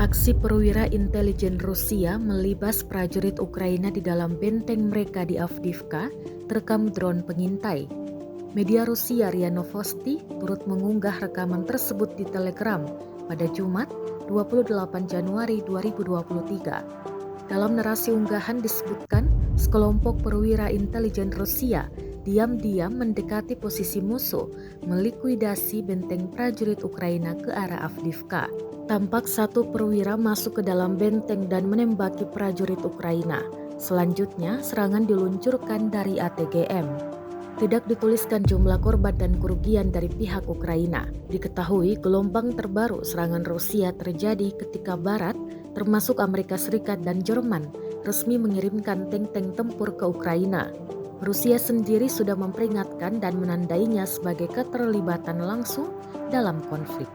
Aksi perwira intelijen Rusia melibas prajurit Ukraina di dalam benteng mereka di Avdiivka terekam drone pengintai. Media Rusia RIA Novosti turut mengunggah rekaman tersebut di Telegram pada Jumat 28 Januari 2023. Dalam narasi unggahan disebutkan sekelompok perwira intelijen Rusia diam-diam mendekati posisi musuh melikuidasi benteng prajurit Ukraina ke arah Avdiivka. Tampak satu perwira masuk ke dalam benteng dan menembaki prajurit Ukraina. Selanjutnya, serangan diluncurkan dari ATGM. Tidak dituliskan jumlah korban dan kerugian dari pihak Ukraina. Diketahui gelombang terbaru serangan Rusia terjadi ketika Barat, termasuk Amerika Serikat dan Jerman, resmi mengirimkan tank-tank tempur ke Ukraina. Rusia sendiri sudah memperingatkan dan menandainya sebagai keterlibatan langsung dalam konflik.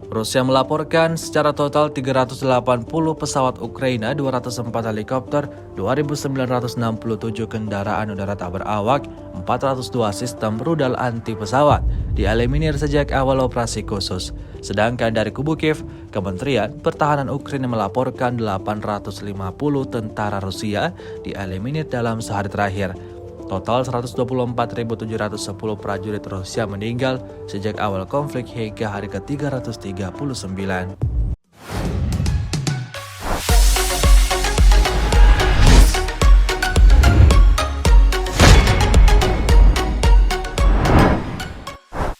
Rusia melaporkan secara total 380 pesawat Ukraina, 204 helikopter, 2.967 kendaraan udara tak berawak, 402 sistem rudal anti pesawat dieliminir sejak awal operasi khusus. Sedangkan dari kubu Kiev, Kementerian Pertahanan Ukraina melaporkan 850 tentara Rusia dieliminir dalam sehari terakhir. Total 124.710 prajurit Rusia meninggal sejak awal konflik hingga hari ke-339.